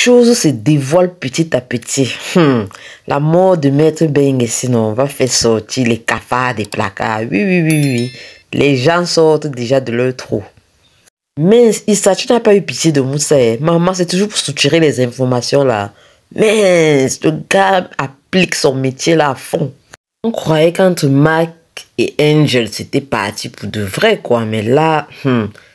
choses se dévoilent petit à petit. La mort de Maître Bengue, sinon, va faire sortir les cafards des placards. Oui, oui, oui, oui. Les gens sortent déjà de leur trou. Mais Issa, tu n'as pas eu pitié de Moussa. Maman, c'est toujours pour soutirer les informations là. Mais le gars applique son métier là à fond. On croyait qu'entre Mac et Angel, c'était parti pour de vrai quoi. Mais là,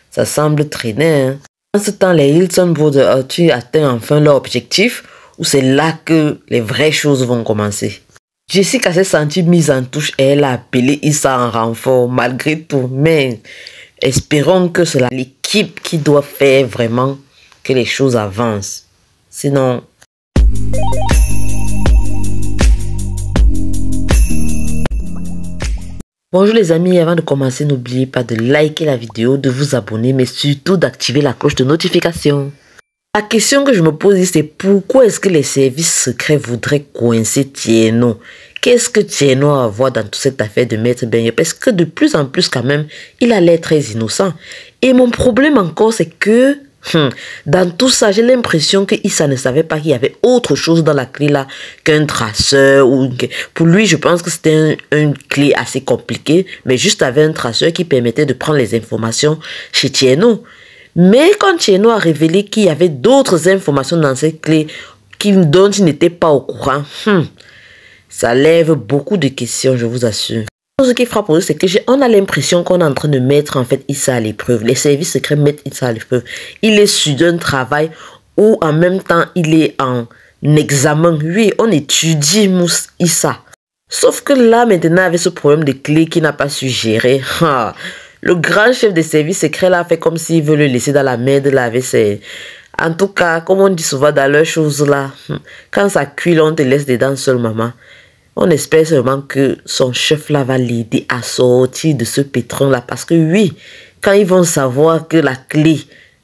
ça semble traîner. Hein. En ce temps, les Hilton Brothers ont-ils atteint enfin leur objectif ou c'est là que les vraies choses vont commencer? Jessica s'est sentie mise en touche et elle a appelé Issa en renfort malgré tout. Mais espérons que c'est l'équipe qui doit faire vraiment que les choses avancent. Sinon... Bonjour les amis, avant de commencer, n'oubliez pas de liker la vidéo, de vous abonner, mais surtout d'activer la cloche de notification. La question que je me pose, c'est pourquoi est-ce que les services secrets voudraient coincer Tieno? Qu'est-ce que Tieno a à voir dans toute cette affaire de Maître Bengue? Parce que de plus en plus quand même, il a l'air très innocent. Et mon problème encore, c'est que dans tout ça, j'ai l'impression que Issa ne savait pas qu'il y avait autre chose dans la clé là qu'un traceur. Pour lui, je pense que c'était une clé assez compliquée, mais juste avec un traceur qui permettait de prendre les informations chez Tieno. Mais quand Tieno a révélé qu'il y avait d'autres informations dans cette clé dont il n'était pas au courant, ça lève beaucoup de questions, je vous assure. Ce qui frappe aussi, c'est que on a l'impression qu'on est en train de mettre en fait Issa à l'épreuve. Les services secrets mettent Issa à l'épreuve. Il est sur un travail où en même temps il est en examen. Oui, on étudie Issa. Sauf que là maintenant avec ce problème de clé qu'il n'a pas su gérer, le grand chef des services secrets là fait comme s'il veut le laisser dans la merde là avec ses... En tout cas, comme on dit souvent dans leurs choses là, quand ça cuit, on te laisse dedans seul maman. On espère seulement que son chef là va l'aider à sortir de ce pétron là. Parce que oui, quand ils vont savoir que la clé,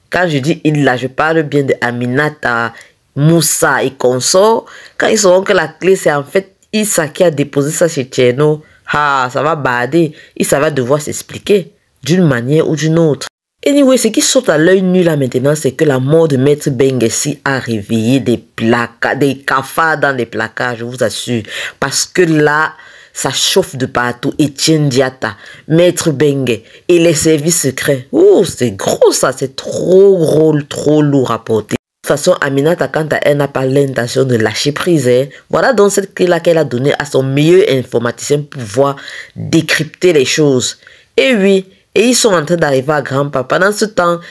quand je dis il là, je parle bien de Aminata, Moussa et consorts. Quand ils sauront que la clé c'est en fait Issa qui a déposé ça chez Tieno, ça va bader. Issa va devoir s'expliquer d'une manière ou d'une autre. Anyway, ce qui saute à l'œil nu là maintenant, c'est que la mort de Maître Bengue a réveillé des placards, des cafards dans les placards, je vous assure. Parce que là, ça chauffe de partout. Etienne Diatta, Maître Bengue et les services secrets. Ouh, c'est gros ça, c'est trop gros, trop lourd à porter. De toute façon, Aminata, quant à elle, n'a pas l'intention de lâcher prise. Voilà donc cette clé-là qu'elle a donnée à son meilleur informaticien pour pouvoir décrypter les choses. Et oui, et ils sont en train d'arriver à grand-papa. Pendant ce temps,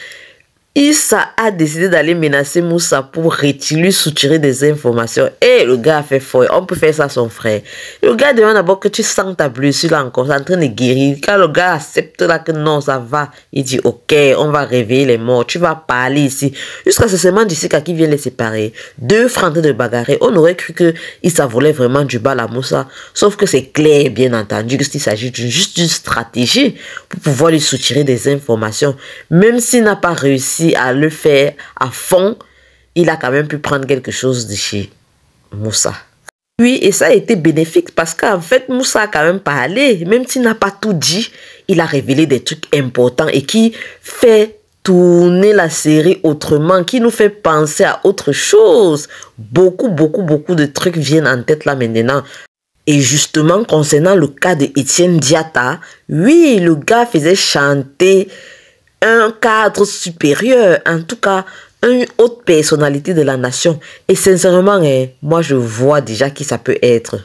Issa a décidé d'aller menacer Moussa pour lui soutirer des informations. Et le gars a fait fort. On peut faire ça à son frère. Le gars demande d'abord que tu sens ta blessure là encore. C'est en train de guérir. Quand le gars accepte là que non, ça va. Il dit ok, on va réveiller les morts. Tu vas parler ici. Jusqu'à ce moment Jessica qui vient les séparer. Deux frères en train de bagarrer. On aurait cru que Issa voulait vraiment du bal à Moussa. Sauf que c'est clair, bien entendu, qu'il s'agit juste d'une stratégie pour pouvoir lui soutirer des informations. Même s'il n'a pas réussi à le faire à fond, il a quand même pu prendre quelque chose de chez Moussa. Oui, et ça a été bénéfique parce qu'en fait, Moussa a quand même parlé. Même s'il n'a pas tout dit, il a révélé des trucs importants et qui fait tourner la série autrement, qui nous fait penser à autre chose. Beaucoup de trucs viennent en tête là maintenant. Et justement, concernant le cas de Etienne Diatta, oui, le gars faisait chanter un cadre supérieur, en tout cas, une haute personnalité de la nation. Et sincèrement, moi, je vois déjà qui ça peut être.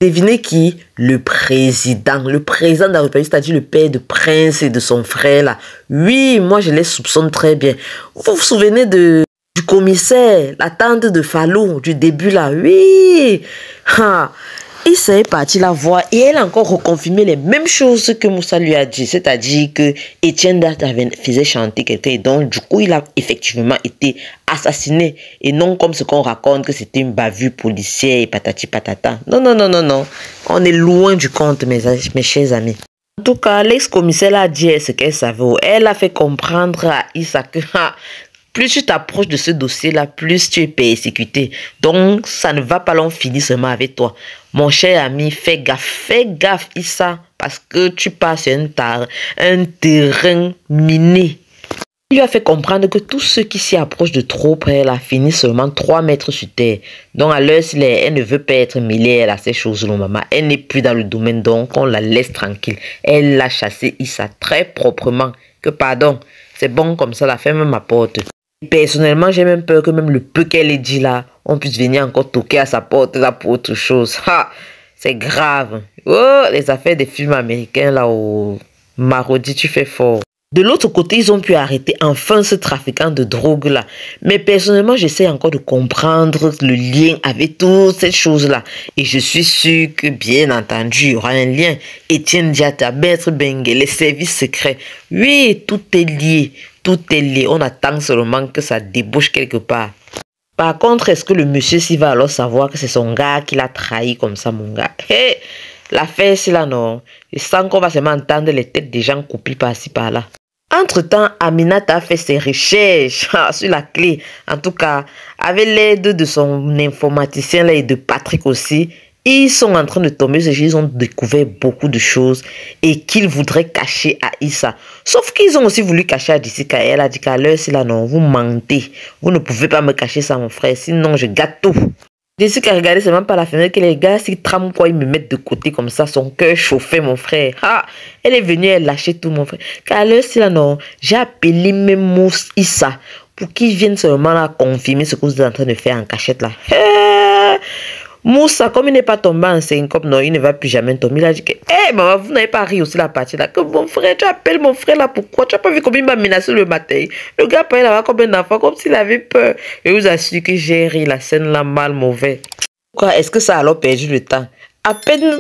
Devinez qui? Le président. Le président de la République, c'est-à-dire le père de Prince et de son frère, là. Oui, moi, je les soupçonne très bien. Vous vous souvenez du commissaire, la tante de Fallou, du début, là? Oui. Il s'est parti la voir et elle a encore reconfirmé les mêmes choses que Moussa lui a dit. C'est-à-dire que Etienne Diatta faisait chanter quelqu'un et donc du coup il a effectivement été assassiné. Et non comme ce qu'on raconte que c'était une bavure policière et patati patata. Non. On est loin du compte mes chers amis. En tout cas, l'ex-commissaire a dit ce qu'elle savait. Elle a fait comprendre à Issa que... plus tu t'approches de ce dossier-là, plus tu es persécuté. Donc, ça ne va pas long finir seulement avec toi. Mon cher ami, fais gaffe, Issa, parce que tu passes sur un terrain miné. Il lui a fait comprendre que tous ceux qui s'y approchent de trop près là finissent seulement 3 mètres sur terre. Donc à l'heure, elle ne veut pas être mêlée à ces choses-là, maman. Elle n'est plus dans le domaine, donc on la laisse tranquille. Elle l'a chassé Issa très proprement. Que pardon, c'est bon comme ça, la femme m'apporte. Personnellement, j'ai même peur que même le peu qu'elle ait dit là, on puisse venir encore toquer à sa porte là pour autre chose. Ha! C'est grave. Oh, les affaires des films américains là, oh, Marodi, tu fais fort. De l'autre côté, ils ont pu arrêter enfin ce trafiquant de drogue là. Mais personnellement, j'essaie encore de comprendre le lien avec toutes ces choses-là. Et je suis sûr que, bien entendu, il y aura un lien. Etienne Diatta, Maître Bengue, les services secrets. Oui, tout est lié. Tout est lié. On attend seulement que ça débouche quelque part. Par contre, est-ce que le monsieur s'il va alors savoir que c'est son gars qui l'a trahi comme ça, mon gars? Hey, l'affaire, c'est là, non? Je sens qu'on va seulement entendre les têtes des gens coupées par-ci, par-là. Entre-temps, Aminata a fait ses recherches sur la clé. En tout cas, avec l'aide de son informaticien là, et de Patrick aussi, ils sont en train de tomber sur ils ont découvert beaucoup de choses et qu'ils voudraient cacher à Issa. Sauf qu'ils ont aussi voulu cacher à Jessica. Elle a dit qu'à l'heure, c'est là, non, vous mentez. Vous ne pouvez pas me cacher ça, mon frère, sinon je gâte tout. Jessica, regardez, c'est même pas la fenêtre que les gars, s'ils trament quoi, ils me mettent de côté comme ça, son cœur chauffé, mon frère. Ah, elle est venue, elle lâchait tout, mon frère. Car là, c'est là, non, j'ai appelé même Moussa Issa pour qu'il vienne seulement là confirmer ce que vous êtes en train de faire en cachette là. Moussa, comme il n'est pas tombé en syncope, non, il ne va plus jamais tomber. Il a dit que, maman, vous n'avez pas ri aussi la partie là. Que mon frère, tu appelles mon frère là, pourquoi? Tu n'as pas vu comment il m'a menacé le matin? Le gars parlait là-bas comme un enfant, comme s'il avait peur. Je vous assure que j'ai ri la scène là mal mauvais. Quoi, est-ce que ça a alors perdu le temps? À peine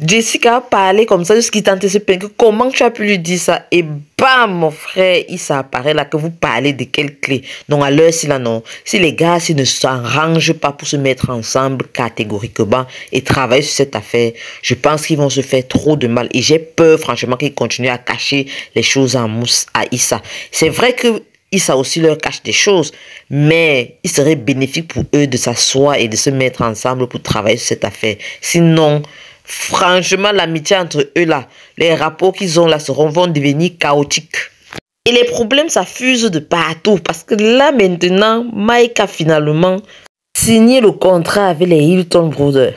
Jessica a parlé comme ça, jusqu'il tentait de se plaindre. Comment tu as pu lui dire ça? Et bam, mon frère, il s'apparaît là que vous parlez de quelle clé? Donc à l'heure, si là non, si les gars s'ils ne s'arrangent pas pour se mettre ensemble catégoriquement et travailler sur cette affaire, je pense qu'ils vont se faire trop de mal. Et j'ai peur franchement qu'ils continuent à cacher les choses en mousse à Issa. C'est vrai que Issa aussi leur cache des choses, mais il serait bénéfique pour eux de s'asseoir et de se mettre ensemble pour travailler sur cette affaire. Sinon, franchement, l'amitié entre eux là, les rapports qu'ils ont là vont devenir chaotiques. Et les problèmes, ça fuse de partout. Parce que là, maintenant, Mike a finalement signé le contrat avec les Hilton Brothers.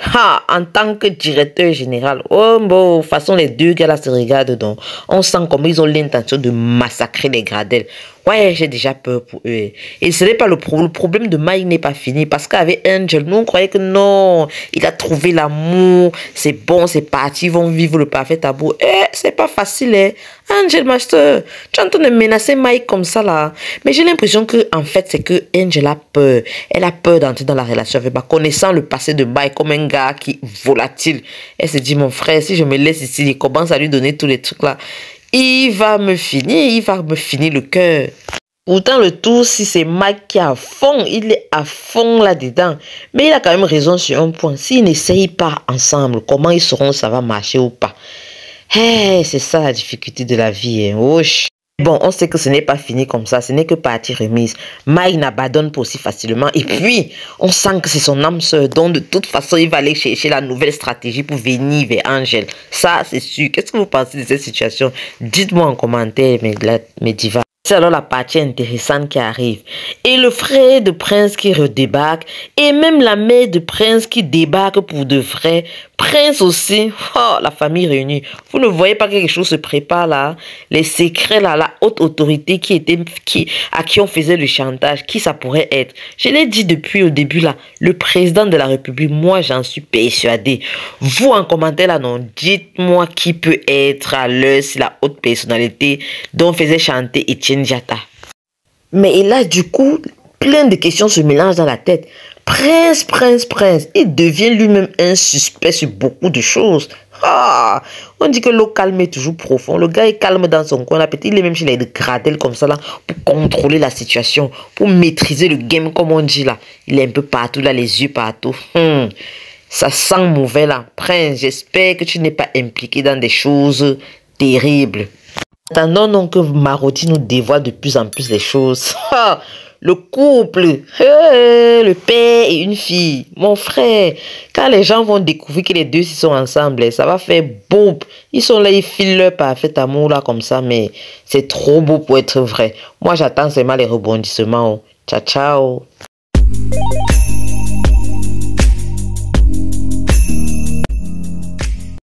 En tant que directeur général. Oh, bon, de toute façon, les deux gars là se regardent donc. On sent comme ils ont l'intention de massacrer les Gradel. Ouais, j'ai déjà peur pour eux. Et ce n'est pas le problème. Le problème de Mike n'est pas fini. Parce qu'avec Angel, nous, on croyait que non, il a trouvé l'amour. C'est bon, c'est parti. Ils vont vivre le parfait amour. C'est pas facile, hein. Angel Master, tu es en train de menacer Mike comme ça, là. Mais j'ai l'impression que, en fait, c'est que Angel a peur. Elle a peur d'entrer dans la relation avec Mike. Connaissant le passé de Mike comme un gars qui est volatile. Elle se dit, mon frère, si je me laisse ici, il commence à lui donner tous les trucs, là. Il va me finir le cœur. Pourtant, le tout, si c'est Mike qui est à fond, il est à fond là-dedans. Mais il a quand même raison sur un point. S'ils n'essayent pas ensemble, comment ils sauront si ça va marcher ou pas? C'est ça la difficulté de la vie. Hein. Ouch. Bon, on sait que ce n'est pas fini comme ça. Ce n'est que partie remise. Mike n'abandonne pas aussi facilement. Et puis, on sent que c'est son âme sœur. Donc, de toute façon, il va aller chercher la nouvelle stratégie pour venir vers Angel. Ça, c'est sûr. Qu'est-ce que vous pensez de cette situation? Dites-moi en commentaire, mes divas. C'est alors la partie intéressante qui arrive. Et le frère de Prince qui redébarque. Et même la mère de Prince qui débarque pour de vrai. Prince aussi. Oh, la famille réunie. Vous ne voyez pas que quelque chose se prépare là? Les secrets là, la haute autorité à qui on faisait le chantage. Qui ça pourrait être? Je l'ai dit depuis au début là. Le président de la République. Moi, j'en suis persuadé. Vous en commentaire là, non? Dites-moi qui peut être à l'heure si la haute personnalité dont on faisait chanter Etienne Diatta. Mais là, du coup, plein de questions se mélangent dans la tête. Prince. Il devient lui-même un suspect sur beaucoup de choses. On dit que l'eau calme est toujours profond. Le gars est calme dans son coin. Il est même chez les Gradel comme ça là, pour contrôler la situation, pour maîtriser le game comme on dit là. Il est un peu partout là, les yeux partout. Ça sent mauvais là. Prince, j'espère que tu n'es pas impliqué dans des choses terribles. Attendons donc que Marodi nous dévoile de plus en plus les choses. Le couple, le père et une fille, mon frère. Quand les gens vont découvrir que les deux sont ensemble, ça va faire boum. Ils sont là, ils filent leur parfait amour là comme ça, mais c'est trop beau pour être vrai. Moi, j'attends seulement les rebondissements. Ciao, ciao.